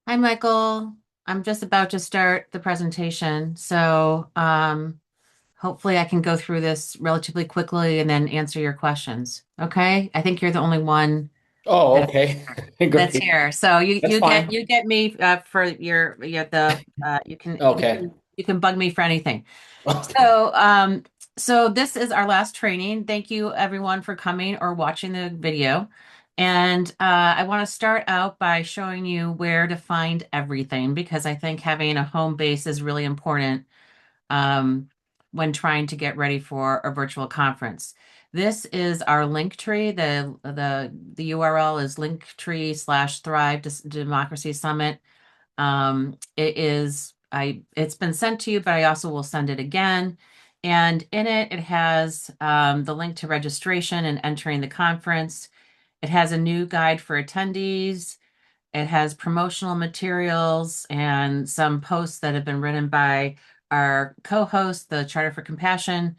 Hi, Michael. I'm just about to start the presentation, so hopefully I can go through this relatively quickly and then answer your questions. Okay? I think you're the only one Oh, that okay. that's Great. here. So you That's you get fine. you get me for your the you can you Okay. can you can bug me for anything. So this is our last training. Thank you everyone for coming or watching the video. And I want to start out by showing you where to find everything because I think having a home base is really important um, when trying to get ready for a virtual conference. This is our link tree. The URL is linktree/Thrive Democracy Summit. It's been sent to you, but I also will send it again. And in it, it has the link to registration and entering the conference. It has a new guide for attendees. It has promotional materials and some posts that have been written by our co-host, the Charter for Compassion.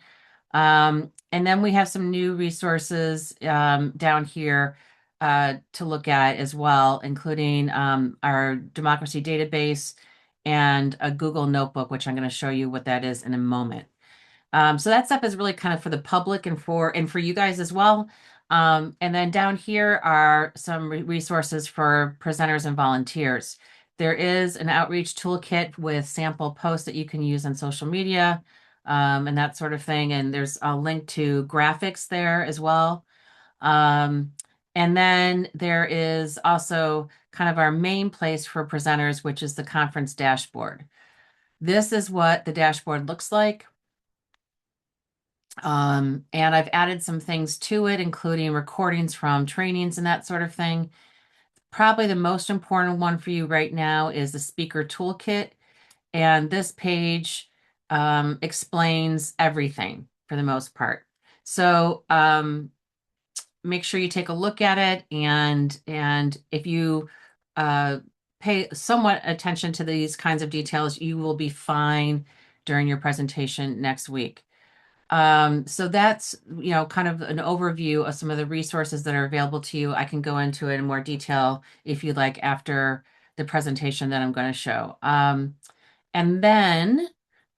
And then we have some new resources down here to look at as well, including our democracy database and a Google Notebook, which I'm going to show you what that is in a moment. So that stuff is really kind of for the public and for you guys as well. And then down here are some resources for presenters and volunteers. There is an outreach toolkit with sample posts that you can use on social media, and that sort of thing. And there's a link to graphics there as well. Um, and then there is also kind of our main place for presenters, which is the conference dashboard. This is what the dashboard looks like. And I've added some things to it, including recordings from trainings and that sort of thing. Probably the most important one for you right now is the speaker toolkit. And this page explains everything for the most part. So make sure you take a look at it. And if you uh, pay somewhat attention to these kinds of details, you will be fine during your presentation next week. So that's, kind of an overview of some of the resources that are available to you. I can go into it in more detail if you'd like after the presentation that I'm going to show. And then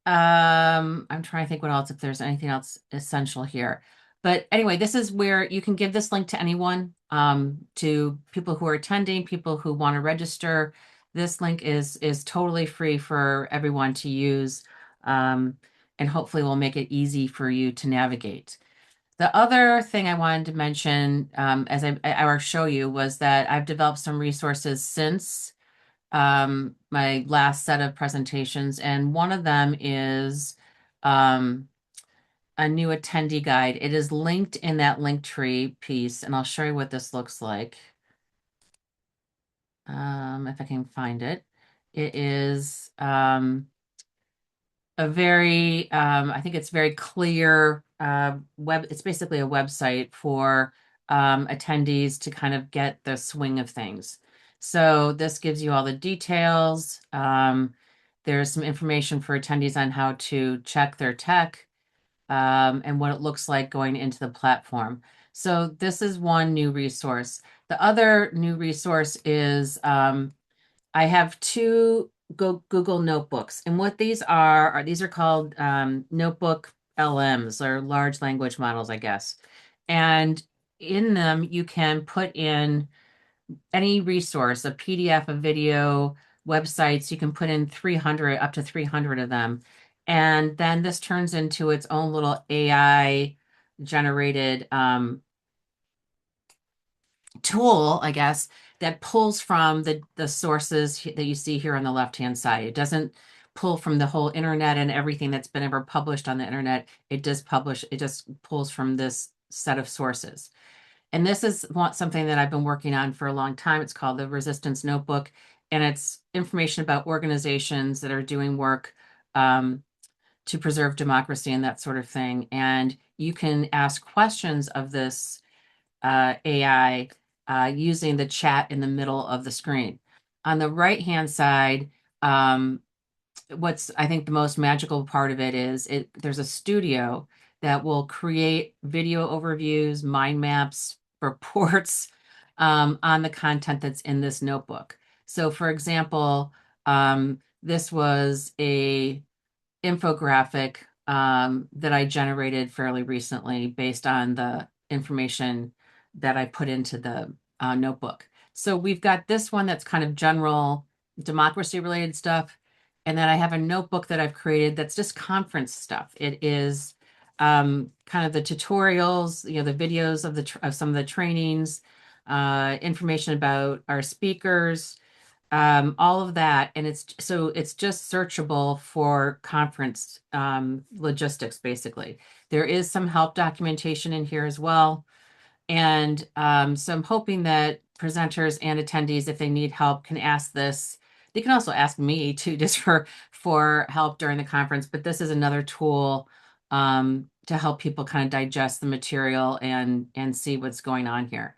I'm trying to think what else, if there's anything else essential here. But anyway, this is where you can give this link to anyone, to people who are attending, people who want to register. This link is totally free for everyone to use, and hopefully will make it easy for you to navigate. The other thing I wanted to mention, as or show you, was that I've developed some resources since my last set of presentations, and one of them is um, a new attendee guide. It is linked in that link tree piece, and I'll show you what this looks like if I can find it. It is I think it's very clear it's basically a website for attendees to kind of get the swing of things. So this gives you all the details. There's some information for attendees on how to check their tech, and what it looks like going into the platform. So this is one new resource. The other new resource is I have two Google Notebooks, and what these are these are called Notebook LMs, or large language models, I guess. And in them, you can put in any resource, a PDF, a video, websites. You can put in 300, up to 300 of them. And then this turns into its own little AI generated tool, I guess, that pulls from the sources that you see here on the left-hand side. It doesn't pull from the whole internet and everything that's been ever published on the internet. It just pulls from this set of sources. And this is something that I've been working on for a long time. It's called the Resistance Notebook, and it's information about organizations that are doing work um, to preserve democracy and that sort of thing. And you can ask questions of this AI using the chat in the middle of the screen. On the right-hand side, um, what's I think the most magical part of it is there's a studio that will create video overviews, mind maps, reports on the content that's in this notebook. So for example, this was a infographic that I generated fairly recently based on the information that I put into the notebook. So we've got this one that's kind of general democracy related stuff. And then I have a notebook that I've created that's just conference stuff. It is kind of the tutorials, the videos of of some of the trainings, information about our speakers, all of that. And it's just searchable for conference logistics, basically. There is some help documentation in here as well. And so I'm hoping that presenters and attendees, if they need help, can ask this. They can also ask me too, just for help during the conference. But this is another tool to help people kind of digest the material and see what's going on here.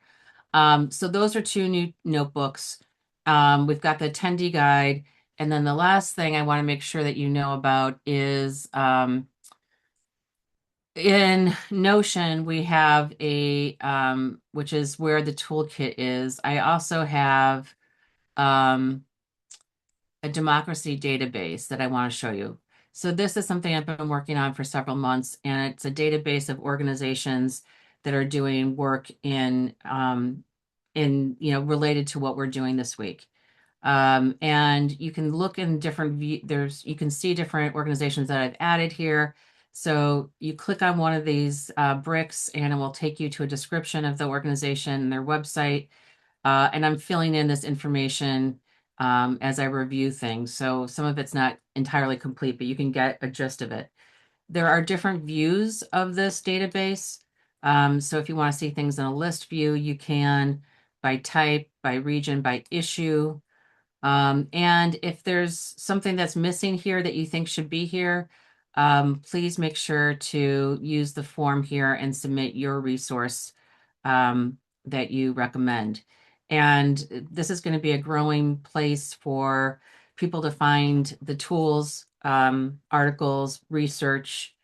So those are two new notebooks. We've got the attendee guide. And then the last thing I want to make sure that you know about is in Notion, we have which is where the toolkit is. I also have um, a democracy database that I want to show you. So this is something I've been working on for several months, and it's a database of organizations that are doing work related to what we're doing this week. And you can look in different you can see different organizations that I've added here. So you click on one of these bricks and it will take you to a description of the organization and their website. And I'm filling in this information as I review things. So some of it's not entirely complete, but you can get a gist of it. There are different views of this database. So if you want to see things in a list view, you can by type, by region, by issue. And if there's something that's missing here that you think should be here, please make sure to use the form here and submit your resource that you recommend. And this is going to be a growing place for people to find the tools, articles, research,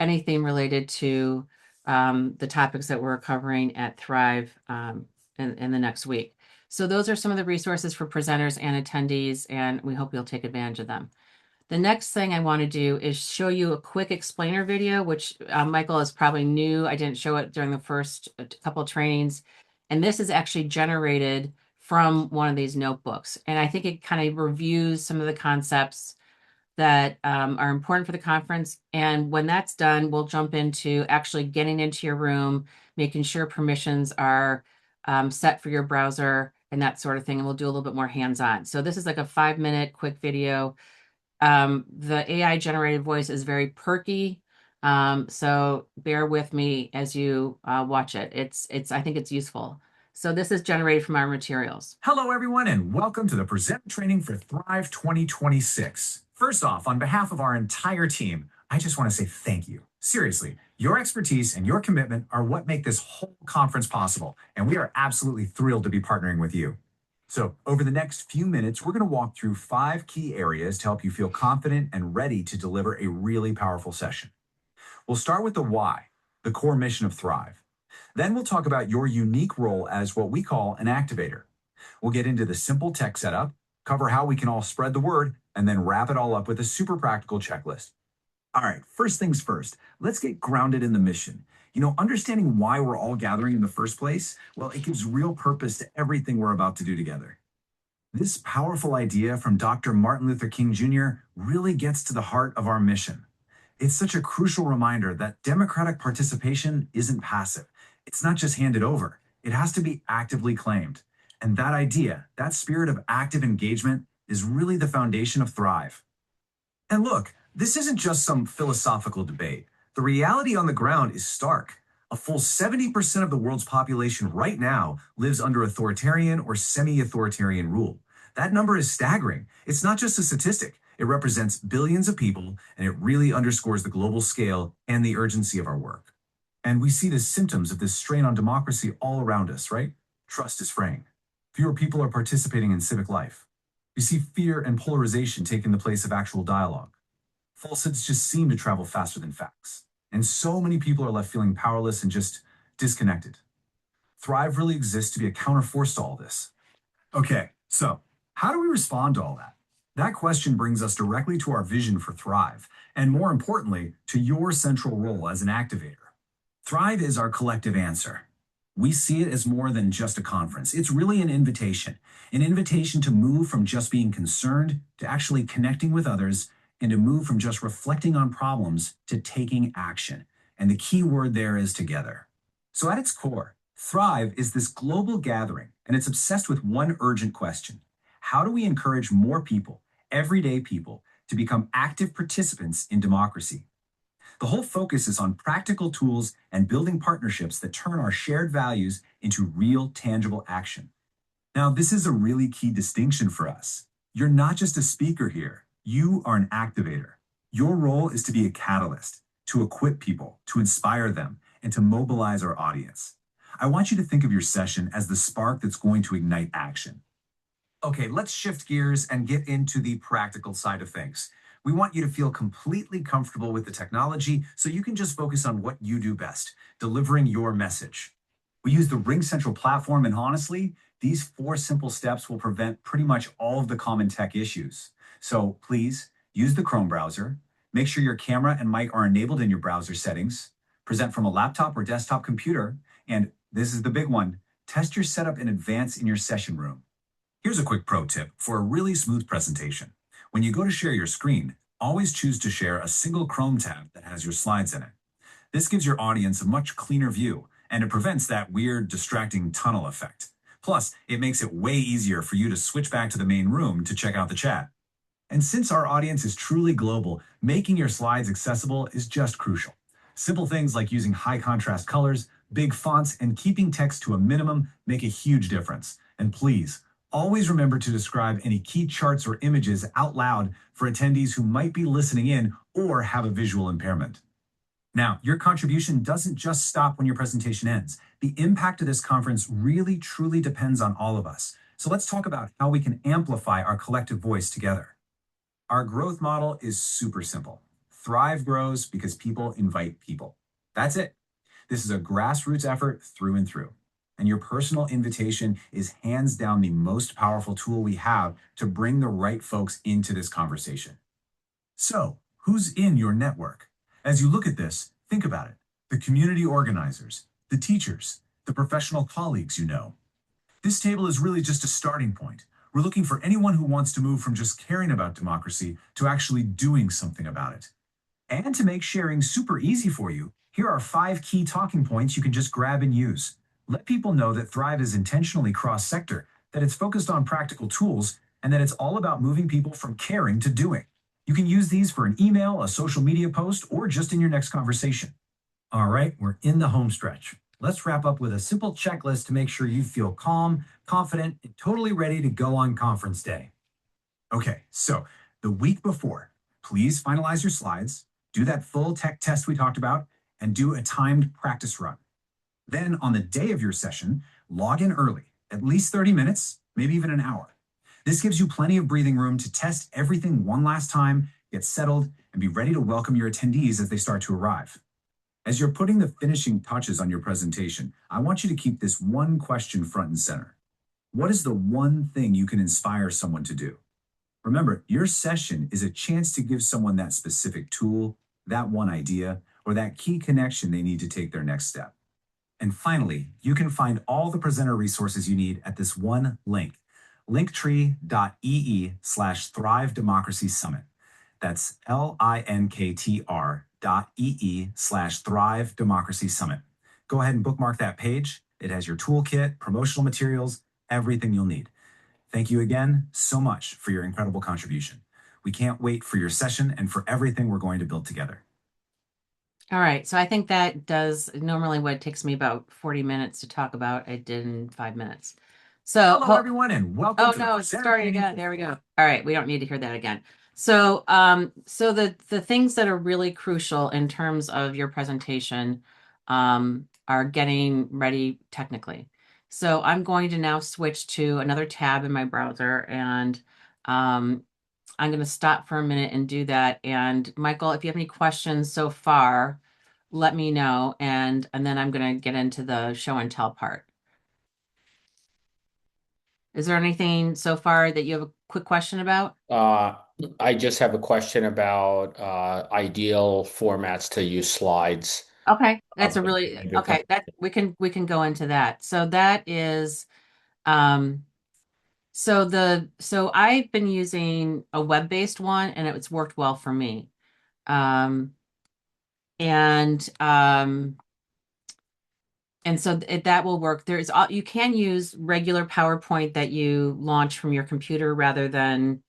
anything related to the topics that we're covering at Thrive in the next week. So those are some of the resources for presenters and attendees, and we hope you'll take advantage of them. The next thing I want to do is show you a quick explainer video, which Michael is probably new. I didn't show it during the first couple of trainings. And this is actually generated from one of these notebooks. And I think it kind of reviews some of the concepts that are important for the conference. And when that's done, we'll jump into actually getting into your room, making sure permissions are set for your browser and that sort of thing. And we'll do a little bit more hands-on. So this is like a 5-minute quick video. The AI generated voice is very perky. So bear with me as you watch it. I think it's useful. So this is generated from our materials. Hello, everyone, and welcome to the Present Training for Thrive 2026. First off, on behalf of our entire team, I just want to say thank you. Seriously, your expertise and your commitment are what make this whole conference possible, and we are absolutely thrilled to be partnering with you. So over the next few minutes, we're going to walk through 5 key areas to help you feel confident and ready to deliver a really powerful session. We'll start with the why, the core mission of Thrive. Then we'll talk about your unique role as what we call an activator. We'll get into the simple tech setup, cover how we can all spread the word, and then wrap it all up with a super practical checklist. All right, first things first, let's get grounded in the mission. Understanding why we're all gathering in the first place, well, it gives real purpose to everything we're about to do together. This powerful idea from Dr. Martin Luther King Jr. really gets to the heart of our mission. It's such a crucial reminder that democratic participation isn't passive. It's not just handed over. It has to be actively claimed. And that idea, that spirit of active engagement, is really the foundation of Thrive. And look, this isn't just some philosophical debate. The reality on the ground is stark. A full 70% of the world's population right now lives under authoritarian or semi-authoritarian rule. That number is staggering. It's not just a statistic. It represents billions of people, and it really underscores the global scale and the urgency of our work. And we see the symptoms of this strain on democracy all around us, right? Trust is fraying. Fewer people are participating in civic life. We see fear and polarization taking the place of actual dialogue. Falsehoods just seem to travel faster than facts. And so many people are left feeling powerless and just disconnected. Thrive really exists to be a counterforce to all this. Okay, so How do we respond to all that? That question brings us directly to our vision for Thrive, and more importantly, to your central role as an activator. Thrive is our collective answer. We see it as more than just a conference. It's really an invitation to move from just being concerned to actually connecting with others, and to move from just reflecting on problems to taking action. And the key word there is together. So at its core, Thrive is this global gathering, and it's obsessed with one urgent question. How do we encourage more people, everyday people, to become active participants in democracy? The whole focus is on practical tools and building partnerships that turn our shared values into real, tangible action. Now, this is a really key distinction for us. You're not just a speaker here, you are an activator. Your role is to be a catalyst, to equip people, to inspire them, and to mobilize our audience. I want you to think of your session as the spark that's going to ignite action. Okay, let's shift gears and get into the practical side of things. We want you to feel completely comfortable with the technology so you can just focus on what you do best, delivering your message. We use the Ring Central platform, and honestly, these 4 simple steps will prevent pretty much all of the common tech issues. So please use the Chrome browser, make sure your camera and mic are enabled in your browser settings, present from a laptop or desktop computer, and this is the big one, test your setup in advance in your session room. Here's a quick pro tip for a really smooth presentation. When you go to share your screen, always choose to share a single Chrome tab that has your slides in it. This gives your audience a much cleaner view, and it prevents that weird, distracting tunnel effect. Plus, it makes it way easier for you to switch back to the main room to check out the chat. And since our audience is truly global, making your slides accessible is just crucial. Simple things like using high contrast colors, big fonts, and keeping text to a minimum make a huge difference. And please, always remember to describe any key charts or images out loud for attendees who might be listening in or have a visual impairment. Now, your contribution doesn't just stop when your presentation ends. The impact of this conference really, truly depends on all of us. So let's talk about how we can amplify our collective voice together. Our growth model is super simple. Thrive grows because people invite people. That's it. This is a grassroots effort through and through. And your personal invitation is hands down the most powerful tool we have to bring the right folks into this conversation. So, who's in your network? As you look at this, think about it. The community organizers, the teachers, the professional colleagues you know. This table is really just a starting point. We're looking for anyone who wants to move from just caring about democracy to actually doing something about it. And to make sharing super easy for you, here are 5 key talking points you can just grab and use. Let people know that Thrive is intentionally cross-sector, that it's focused on practical tools, and that it's all about moving people from caring to doing. You can use these for an email, a social media post, or just in your next conversation. All right, we're in the home stretch. Let's wrap up with a simple checklist to make sure you feel calm, confident, and totally ready to go on conference day. Okay, so the week before, please finalize your slides, do that full tech test we talked about, and do a timed practice run. Then on the day of your session, log in early, at least 30 minutes, maybe even an hour. This gives you plenty of breathing room to test everything one last time, get settled, and be ready to welcome your attendees as they start to arrive. As you're putting the finishing touches on your presentation, I want you to keep this one question front and center. What is the one thing you can inspire someone to do? Remember, your session is a chance to give someone that specific tool, that one idea, or that key connection they need to take their next step. And finally, you can find all the presenter resources you need at this one link, linktree.ee/Thrive Democracy Summit. That's linktr.ee/Thrive Democracy Summit. Go ahead and bookmark that page. It has your toolkit, promotional materials, everything you'll need. Thank you again so much for your incredible contribution. We can't wait for your session and for everything we're going to build together. All right, so I think that does normally what takes me about 40 minutes to talk about, I did in 5 minutes. So, Hello, everyone, and welcome oh to the no, it's presenter starting training again. for- There we go. All right, we don't need to hear that again. So, so the things that are really crucial in terms of your presentation, are getting ready technically. So I'm going to now switch to another tab in my browser, and I'm going to stop for a minute and do that. And Michael, if you have any questions so far, let me know, and then I'm going to get into the show and tell part. Is there anything so far that you have a quick question about? Uh, I just have a question about ideal formats to use slides. Okay, that's a Uh, really Maybe a okay. couple. That we can go into that. So that is um so I've been using a web-based one and it's worked well for me. Um and um and so that will work. You can use regular PowerPoint that you launch from your computer rather than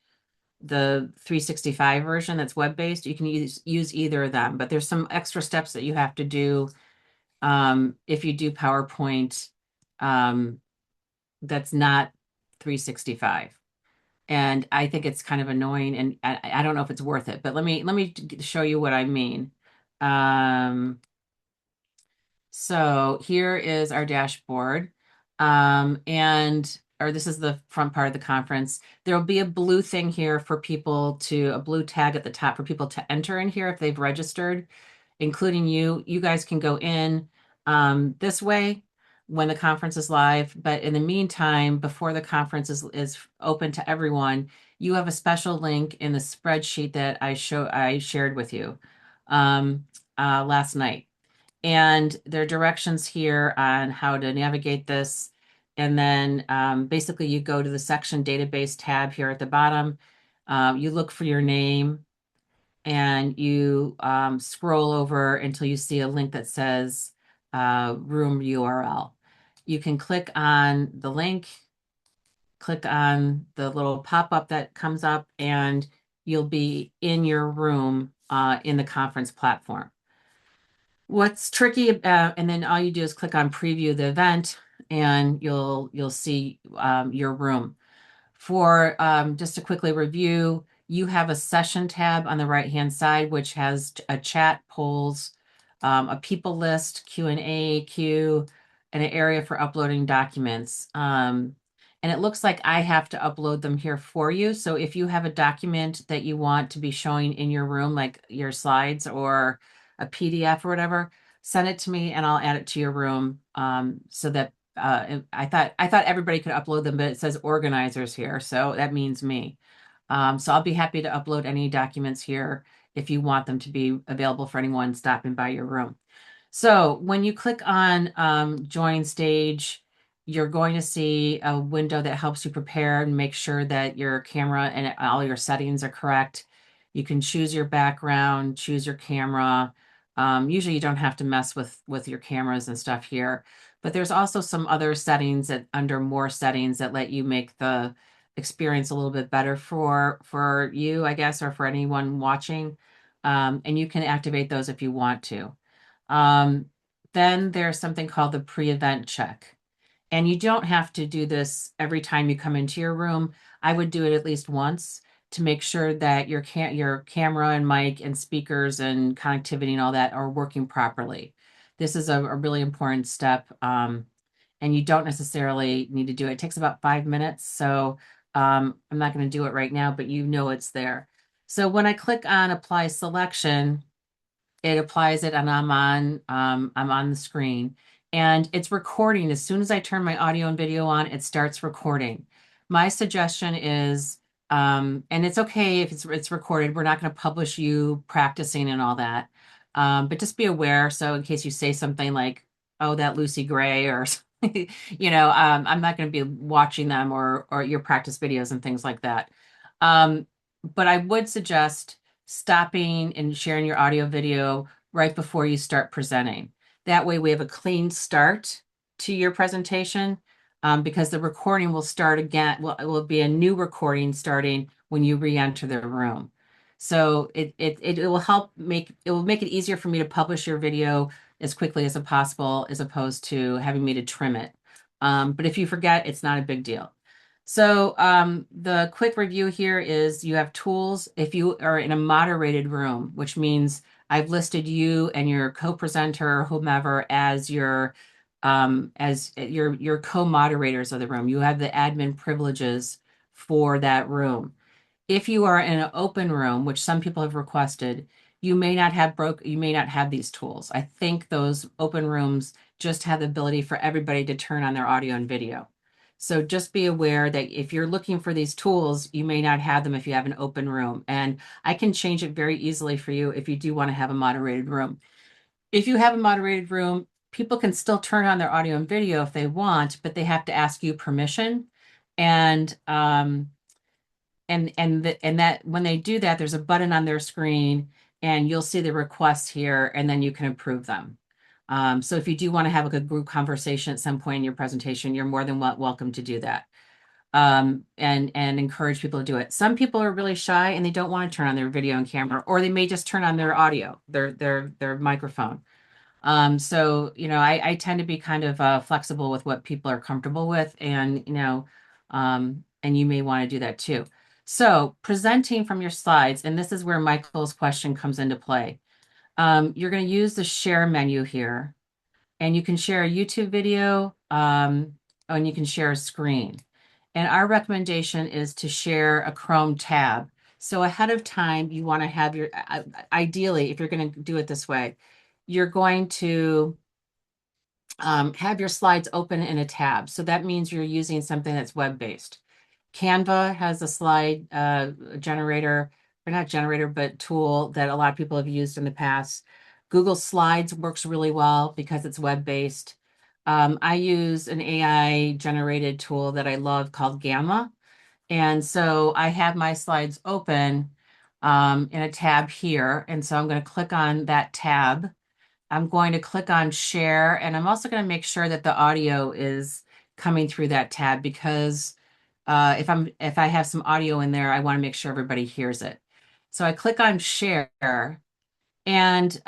the 365 version that's web-based. You can use either of them, but there's some extra steps that you have to do if you do PowerPoint um, that's not 365. And I think it's kind of annoying, and I don't know if it's worth it. But let me show you what I mean. Um, so here is our dashboard. And or this is the front part of the conference. There will be a blue thing here for people to, a blue tag at the top for people to enter in here if they've registered, including you. You guys can go in this way when the conference is live. But in the meantime, before the conference is open to everyone, you have a special link in the spreadsheet that I shared with you last night. And there are directions here on how to navigate this. And then basically you go to the section database tab here at the bottom. You look for your name and you scroll over until you see a link that says room URL. You can click on the link, click on the little pop-up that comes up, and you'll be in your room in the conference platform. What's tricky, and then all you do is click on preview the event and you'll see your room. For just to quickly review, you have a session tab on the right-hand side, which has a chat, polls, a people list, Q&A, queue, and an area for uploading documents. And it looks like I have to upload them here for you. So if you have a document that you want to be showing in your room, like your slides or a PDF or whatever, send it to me and I'll add it to your room so that I thought everybody could upload them, but it says organizers here, so that means me. So I'll be happy to upload any documents here if you want them to be available for anyone stopping by your room. So when you click on join stage, you're going to see a window that helps you prepare and make sure that your camera and all your settings are correct. You can choose your background, choose your camera. Usually you don't have to mess with your cameras and stuff here, but there's also some other settings that under more settings that let you make the experience a little bit better for you, I guess, or for anyone watching. And you can activate those if you want to. Um, then there's something called the pre-event check. And you don't have to do this every time you come into your room. I would do it at least once to make sure that your camera and mic and speakers and connectivity and all that are working properly. This is a really important step. And you don't necessarily need to do it. It takes about 5 minutes. So I'm not going to do it right now, but you know it's there. So when I click on apply selection, it applies it and I'm on the screen and it's recording. As soon as I turn my audio and video on, it starts recording. My suggestion is and it's okay if it's recorded. We're not going to publish you practicing and all that. But just be aware, so in case you say something like, oh, that Lucy Gray or I'm not going to be watching them or your practice videos and things like that. But I would suggest stopping and sharing your audio video right before you start presenting. That way we have a clean start to your presentation because the recording will start again. Well, it will be a new recording starting when you re-enter the room. So it will it will make it easier for me to publish your video as quickly as possible as opposed to having me to trim it. But if you forget, it's not a big deal. So the quick review here is you have tools if you are in a moderated room, which means I've listed you and your co-presenter or whomever as your co-moderators of the room. You have the admin privileges for that room. If you are in an open room, which some people have requested, you may not have these tools. I think those open rooms just have the ability for everybody to turn on their audio and video. So just be aware that if you're looking for these tools, you may not have them if you have an open room. And I can change it very easily for you if you do want to have a moderated room. If you have a moderated room, people can still turn on their audio and video if they want, but they have to ask you permission. And and that when they do that, there's a button on their screen and you'll see the requests here and then you can approve them. So if you do want to have a good group conversation at some point in your presentation, you're more than welcome to do that. And encourage people to do it. Some people are really shy and they don't want to turn on their video and camera, or they may just turn on their audio, their microphone. So, I tend to be kind of flexible with what people are comfortable with, and and you may want to do that too. So, presenting from your slides, and this is where Michael's question comes into play. You're going to use the share menu here, and you can share a YouTube video, and you can share a screen. And our recommendation is to share a Chrome tab. So ahead of time, you want to have your, ideally, if you're going to do it this way, you're going to have your slides open in a tab. So that means you're using something that's web-based. Canva has a slide generator, or not generator, but tool that a lot of people have used in the past. Google Slides works really well because it's web-based. I use an AI generated tool that I love called Gamma. And so I have my slides open in a tab here. And so I'm going to click on that tab. I'm going to click on share, and I'm also going to make sure that the audio is coming through that tab because if I have some audio in there, I want to make sure everybody hears it. So I click on share, and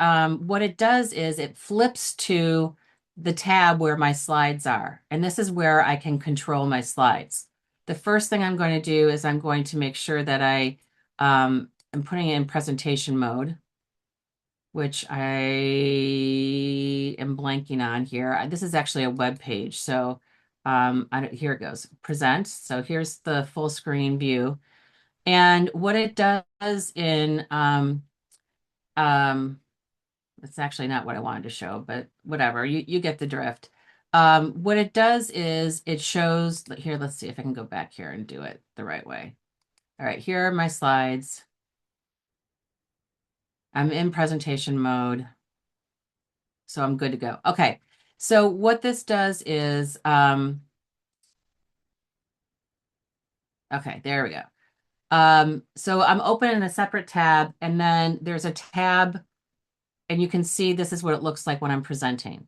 what it does is it flips to the tab where my slides are, and this is where I can control my slides. The first thing I'm going to do is I'm going to make sure that I am putting it in presentation mode, which I am blanking on here. This is actually a web page. So here it goes, present. So here's the full screen view. And what it does in, it's actually not what I wanted to show, but whatever, you get the drift. What it does is it shows, here, let's see if I can go back here and do it the right way. All right, here are my slides. I'm in presentation mode. So I'm good to go. Okay. So what this does is, okay, there we go. So I'm opening a separate tab, and then there's a tab, and you can see this is what it looks like when I'm presenting.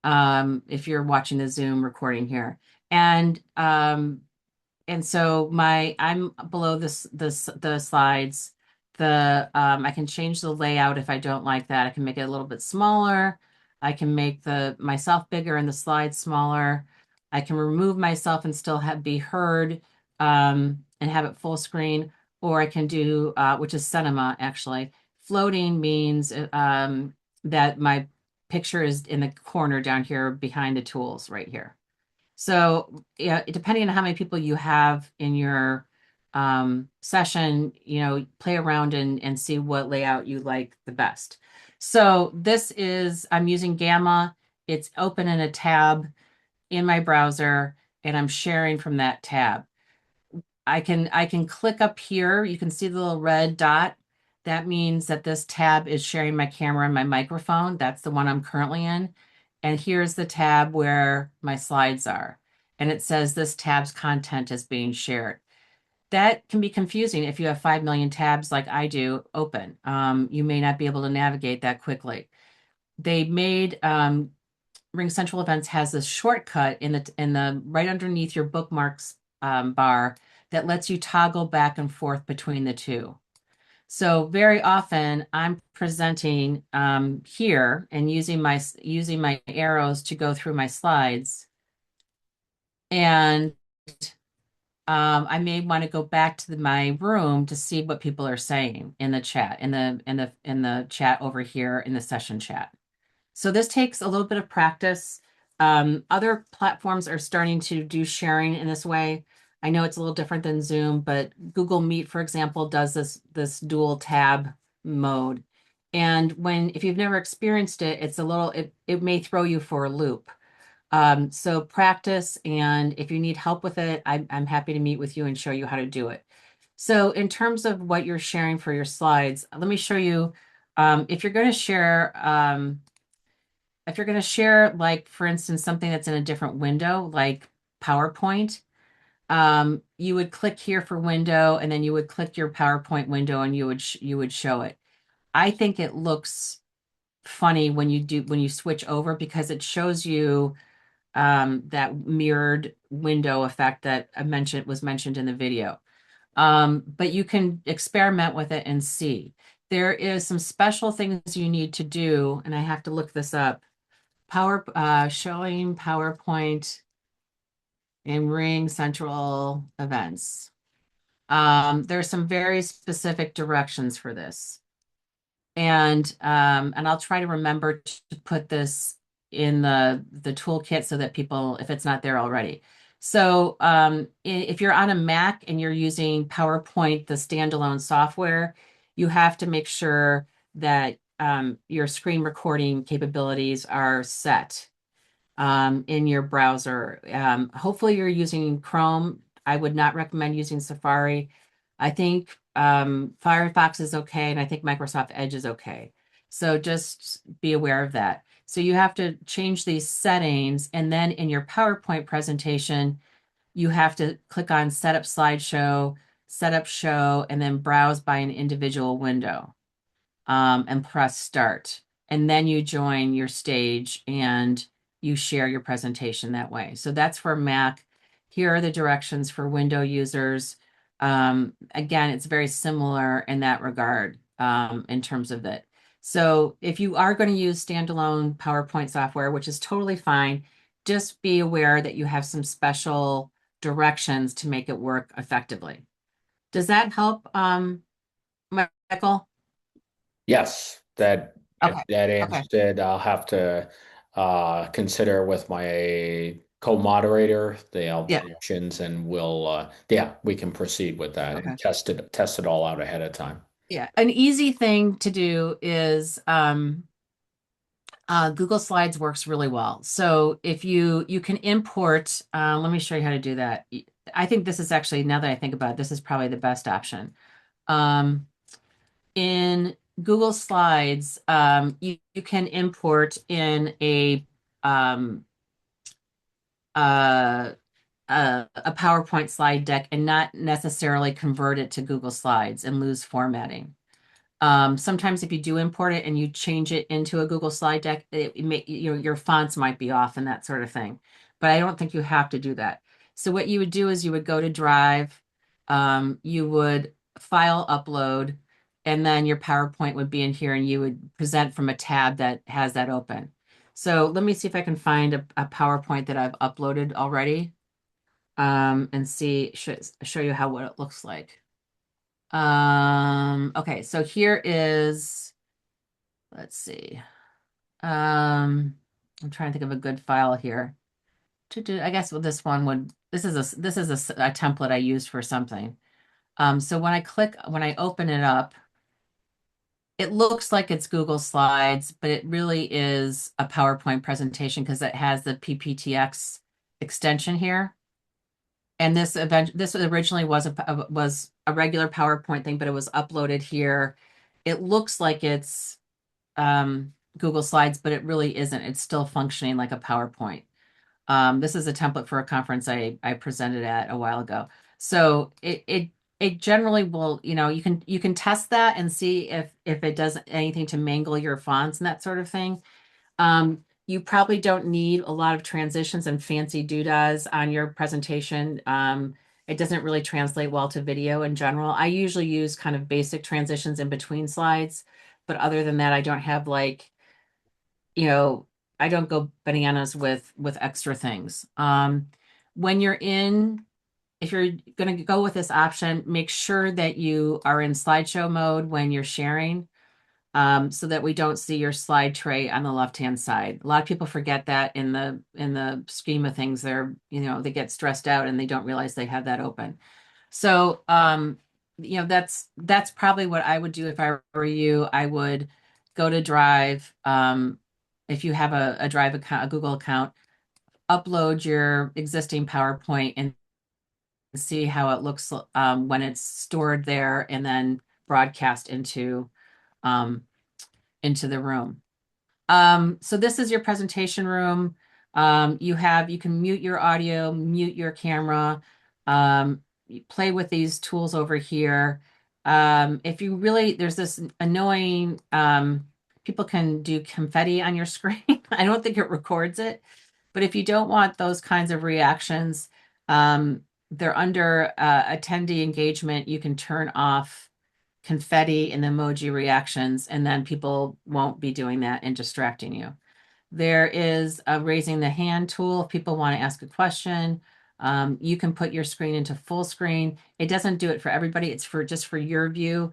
If you're watching the Zoom recording here. And so I'm below the slides. I can change the layout if I don't like that. I can make it a little bit smaller. I can make myself bigger and the slides smaller. I can remove myself and still be heard and have it full screen. Or I can do which is cinema actually. Floating means that my picture is in the corner down here behind the tools right here. So yeah, depending on how many people you have in your session, play around and see what layout you like the best. So I'm using Gamma. It's open in a tab in my browser, and I'm sharing from that tab. I can click up here. You can see the little red dot. That means that this tab is sharing my camera and my microphone. That's the one I'm currently in. And here's the tab where my slides are. And it says this tab's content is being shared. That can be confusing if you have 5 million tabs like I do open. You may not be able to navigate that quickly. They made RingCentral Events has this shortcut in the right underneath your bookmarks bar that lets you toggle back and forth between the two. So very often I'm presenting here and using my arrows to go through my slides. And I may want to go back to my room to see what people are saying in the chat, in the chat over here in the session chat. So this takes a little bit of practice. Other platforms are starting to do sharing in this way. I know it's a little different than Zoom, but Google Meet, for example, does this dual tab mode. And if you've never experienced it, it may throw you for a loop. So practice, and if you need help with it, I'm happy to meet with you and show you how to do it. So in terms of what you're sharing for your slides, let me show you, if you're going to share, like, for instance, something that's in a different window, like PowerPoint, you would click here for window, and then you would click your PowerPoint window, and you would show it. I think it looks funny when you switch over, because it shows you that mirrored window effect that was mentioned in the video. But you can experiment with it and see. There is some special things you need to do, and I have to look this up. Showing PowerPoint in Ring Central events. There's some very specific directions for this. And I'll try to remember to put this in the toolkit so that people, if it's not there already. So if you're on a Mac and you're using PowerPoint, the standalone software, you have to make sure that your screen recording capabilities are set in your browser. Hopefully you're using Chrome. I would not recommend using Safari. I think Firefox is okay, and I think Microsoft Edge is okay. So just be aware of that. So you have to change these settings, and then in your PowerPoint presentation, you have to click on Setup Slideshow, Setup Show, and then Browse by an individual window, and press Start. And then you join your stage and you share your presentation that way. So that's for Mac. Here are the directions for Window users. Again, it's very similar in that regard, in terms of it. So if you are going to use standalone PowerPoint software, which is totally fine, just be aware that you have some special directions to make it work effectively. Does that help, Michael? Yes, Okay. that Okay. answers it. I'll have to consider with my co-moderator the Yeah. options, and we'll yeah, we can proceed with that and Okay. test it all out ahead of time. Yeah. An easy thing to do is Google Slides works really well. So if you can import, let me show you how to do that. I think this is actually, now that I think about it, this is probably the best option. Um, in Google Slides, you can import in um, uh, a PowerPoint slide deck and not necessarily convert it to Google Slides and lose formatting. Sometimes if you do import it and you change it into a Google slide deck, your fonts might be off and that sort of thing. But I don't think you have to do that. So what you would do is you would go to Drive, you would file upload, and then your PowerPoint would be in here, and you would present from a tab that has that open. So let me see if I can find a PowerPoint that I've uploaded already, and show you what it looks like. Okay, so here is, let's see. I'm trying to think of a good file here. I guess with this one this is a template I used for something. So when I open it up, it looks like it's Google Slides, but it really is a PowerPoint presentation because it has the PPTX extension here. And this originally was a regular PowerPoint thing, but it was uploaded here. It looks like it's Google Slides, but it really isn't. It's still functioning like a PowerPoint. This is a template for a conference I presented at a while ago. So it generally will, you can test that and see if it does anything to mangle your fonts and that sort of thing. You probably don't need a lot of transitions and fancy doodads on your presentation. It doesn't really translate well to video in general. I usually use kind of basic transitions in between slides, but other than that, I don't have like, you know, I don't go bananas with extra things. When you're in, if you're going to go with this option, make sure that you are in slideshow mode when you're sharing, so that we don't see your slide tray on the left-hand side. A lot of people forget that in the scheme of things. They get stressed out and they don't realize they have that open. So, that's probably what I would do if I were you. I would go to Drive. If you have a Drive account, a Google account, upload your existing PowerPoint and see how it looks when it's stored there and then broadcast um, into the room. So this is your presentation room. You can mute your audio, mute your camera, you play with these tools over here. If you really, there's this annoying, people can do confetti on your screen. I don't think it records it, but if you don't want those kinds of reactions, they're under attendee engagement. You can turn off confetti and emoji reactions, and then people won't be doing that and distracting you. There is a raising the hand tool if people want to ask a question. You can put your screen into full screen. It doesn't do it for everybody. It's for just for your view.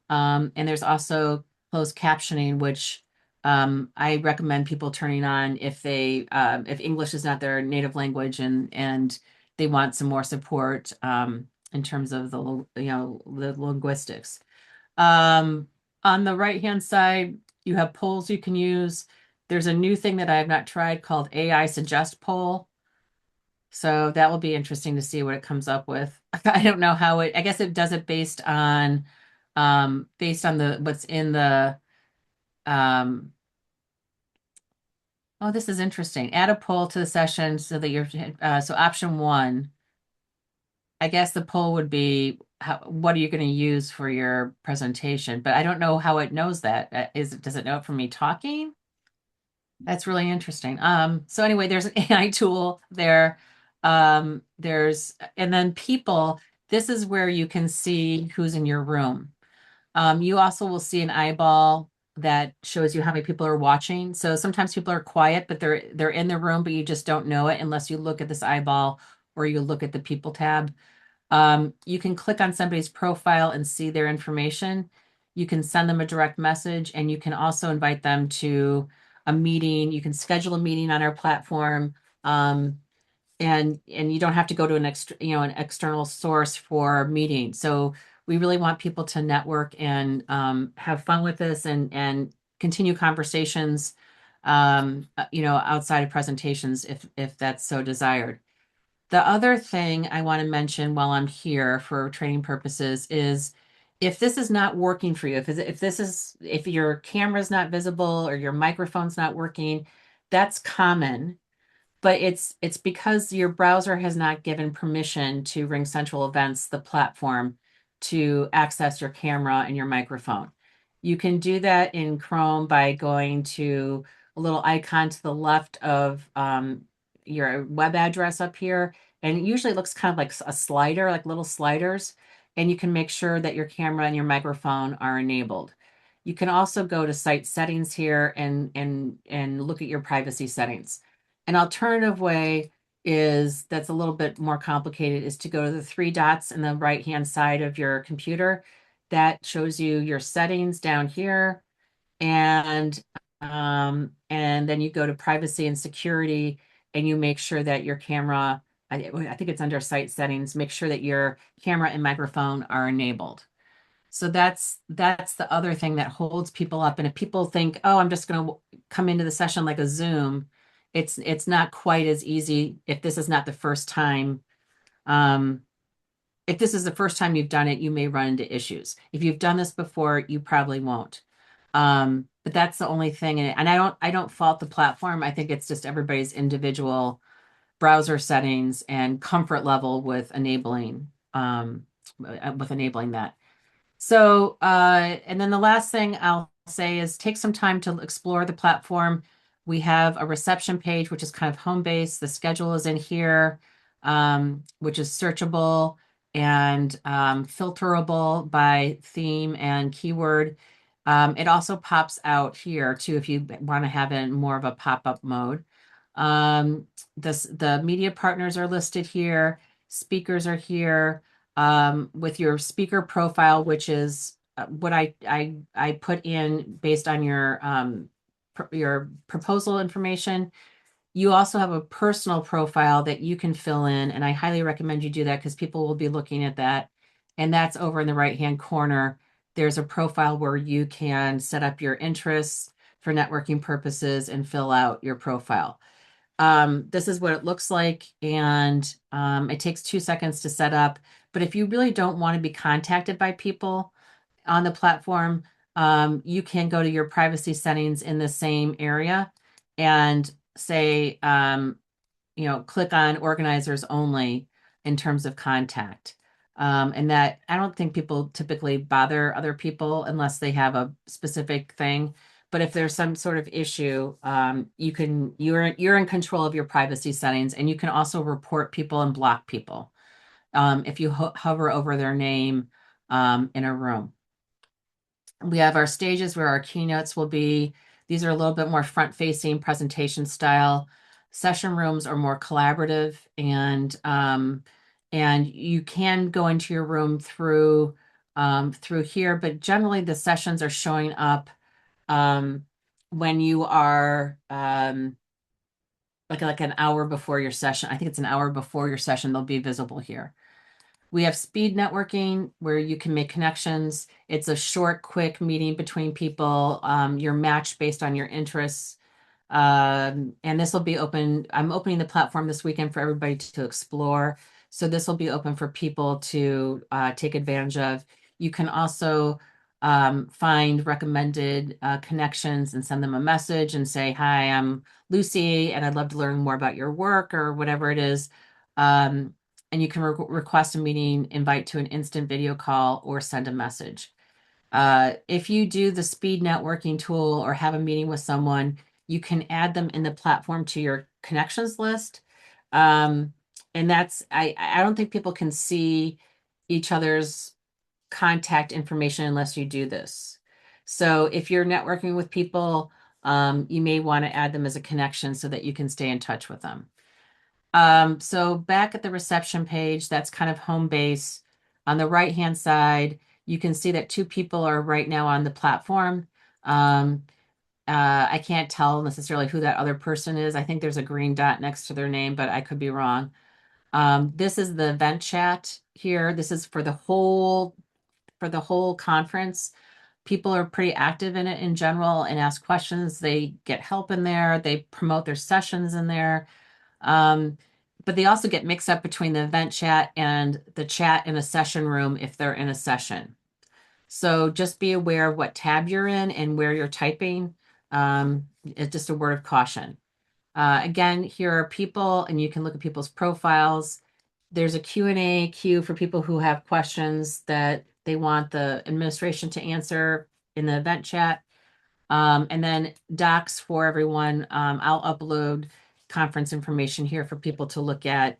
And there's also closed captioning, which I recommend people turning on if English is not their native language and they want some more support in terms of the linguistics. On the right-hand side, you have polls you can use. There's a new thing that I have not tried called AI Suggest Poll. So that will be interesting to see what it comes up with. I don't know how I guess it does it based on the what's in the um oh, this is interesting. Add a poll to the session so that so option one, I guess the poll would be what are you going to use for your presentation? But I don't know how it knows that. Does it know it from me talking? That's really interesting. So anyway, there's an AI tool there. And then people, this is where you can see who's in your room. You also will see an eyeball that shows you how many people are watching. So sometimes people are quiet, but they're in the room, but you just don't know it unless you look at this eyeball or you look at the people tab. You can click on somebody's profile and see their information. You can send them a direct message, and you can also invite them to a meeting. You can schedule a meeting on our platform, and you don't have to go to an external source for meetings. So we really want people to network and have fun with this and continue conversations, outside of presentations if that's so desired. The other thing I want to mention while I'm here for training purposes is if this is not working for you, if your camera's not visible or your microphone's not working, that's common, but it's because your browser has not given permission to RingCentral Events, the platform, to access your camera and your microphone. You can do that in Chrome by going to a little icon to the left of your web address up here. And it usually looks kind of like a slider, like little sliders. And you can make sure that your camera and your microphone are enabled. You can also go to site settings here and look at your privacy settings. An alternative way is that's a little bit more complicated is to go to the three dots in the right-hand side of your computer. That shows you your settings down here. And then you go to privacy and security and you make sure that your camera, I think it's under site settings, make sure that your camera and microphone are enabled. So that's the other thing that holds people up. And if people think, oh, I'm just going to come into the session like a Zoom, it's not quite as easy if this is not the first time. Um, if this is the first time you've done it, you may run into issues. If you've done this before, you probably won't. But that's the only thing. And I don't fault the platform. I think it's just everybody's individual browser settings and comfort level with enabling that. So, and then the last thing I'll say is take some time to explore the platform. We have a reception page, which is kind of home base. The schedule is in here, which is searchable and filterable by theme and keyword. It also pops out here too if you want to have it in more of a pop-up mode. The media partners are listed here. Speakers are here with your speaker profile, which is what I put in based on your proposal information. You also have a personal profile that you can fill in, and I highly recommend you do that because people will be looking at that. And that's over in the right-hand corner. There's a profile where you can set up your interests for networking purposes and fill out your profile. This is what it looks like, and it takes 2 seconds to set up. But if you really don't want to be contacted by people on the platform, you can go to your privacy settings in the same area and say, click on organizers only in terms of contact. And that I don't think people typically bother other people unless they have a specific thing. But if there's some sort of issue, you're in control of your privacy settings, and you can also report people and block people if you hover over their name in a room. We have our stages where our keynotes will be. These are a little bit more front-facing presentation style. Session rooms are more collaborative, and you can go into your room through here, but generally the sessions are showing up when you are like an hour before your session. I think it's an hour before your session, they'll be visible here. We have speed networking where you can make connections. It's a short, quick meeting between people. You're matched based on your interests. And this will be open. I'm opening the platform this weekend for everybody to explore. So this will be open for people to take advantage of. You can also find recommended connections and send them a message and say, "Hi, I'm Lucy, and I'd love to learn more about your work," or whatever it is. And you can request a meeting invite to an instant video call or send a message. If you do the speed networking tool or have a meeting with someone, you can add them in the platform to your connections list. And I don't think people can see each other's contact information unless you do this. So if you're networking with people, you may want to add them as a connection so that you can stay in touch with them. So back at the reception page, that's kind of home base. On the right-hand side, you can see that two people are right now on the platform. I can't tell necessarily who that other person is. I think there's a green dot next to their name, but I could be wrong. This is the event chat here. This is for the whole conference. People are pretty active in it in general and ask questions. They get help in there. They promote their sessions in there. But they also get mixed up between the event chat and the chat in a session room if they're in a session. So just be aware of what tab you're in and where you're typing. It's just a word of caution. Again, here are people, and you can look at people's profiles. There's a Q&A queue for people who have questions that they want the administration to answer in the event chat. And then docs for everyone. I'll upload conference information here for people to look at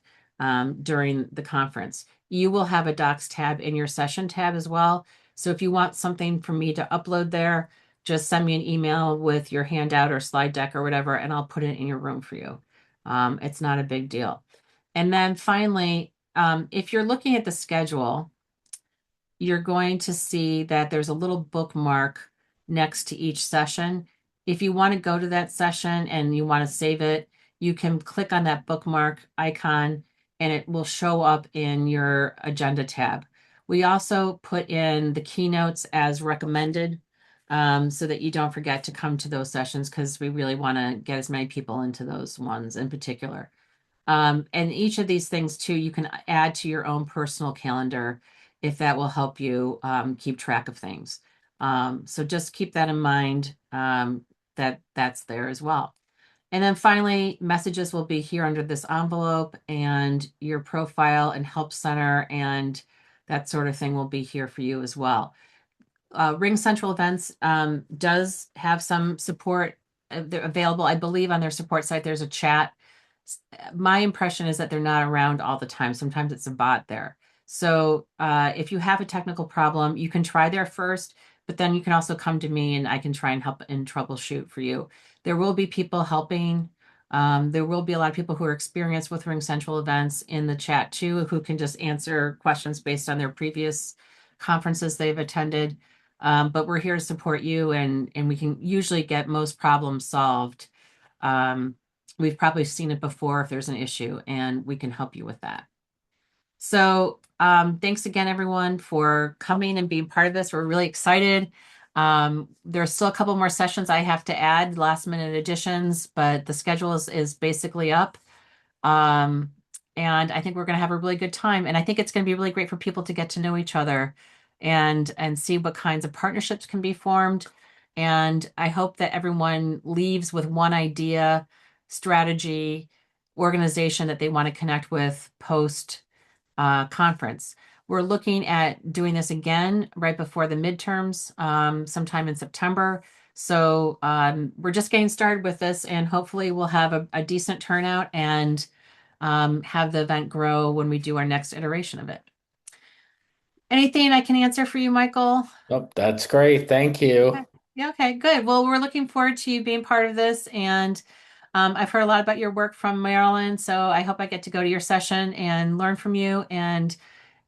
during the conference. You will have a docs tab in your session tab as well. So if you want something for me to upload there, just send me an email with your handout or slide deck or whatever, and I'll put it in your room for you. It's not a big deal. And then finally, if you're looking at the schedule, you're going to see that there's a little bookmark next to each session. If you want to go to that session and you want to save it, you can click on that bookmark icon and it will show up in your agenda tab. We also put in the keynotes as recommended so that you don't forget to come to those sessions because we really want to get as many people into those ones in particular. And each of these things too, you can add to your own personal calendar if that will help you keep track of things. So just keep that in mind that that's there as well. And then finally, messages will be here under this envelope, and your profile and help center and that sort of thing will be here for you as well. RingCentral Events does have some support available. I believe on their support site there's a chat. My impression is that they're not around all the time. Sometimes it's a bot there. So if you have a technical problem, you can try there first, but then you can also come to me and I can try and help and troubleshoot for you. There will be people helping. There will be a lot of people who are experienced with RingCentral Events in the chat too, who can just answer questions based on their previous conferences they've attended. But we're here to support you, and we can usually get most problems solved. We've probably seen it before if there's an issue, and we can help you with that. So thanks again, everyone, for coming and being part of this. We're really excited. There's still a couple more sessions I have to add, last minute additions, but the schedule is basically up. Um, and I think we're going to have a really good time. And I think it's going to be really great for people to get to know each other and see what kinds of partnerships can be formed. And I hope that everyone leaves with one idea, strategy, organization that they want to connect with post conference. We're looking at doing this again right before the midterms, sometime in September. So we're just getting started with this, and hopefully we'll have a decent turnout and have the event grow when we do our next iteration of it. Anything I can answer for you, Michael? Oh, that's great. Thank Okay. you. Yeah, okay, good. Well, we're looking forward to you being part of this, and I've heard a lot about your work from Maryland, so I hope I get to go to your session and learn from you. And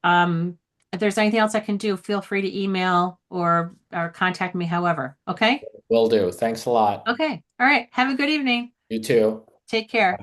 if there's anything else I can do, feel free to email or contact me however. Okay? Will do. Thanks a lot. Okay. All right. Have a good evening. You too. Take care.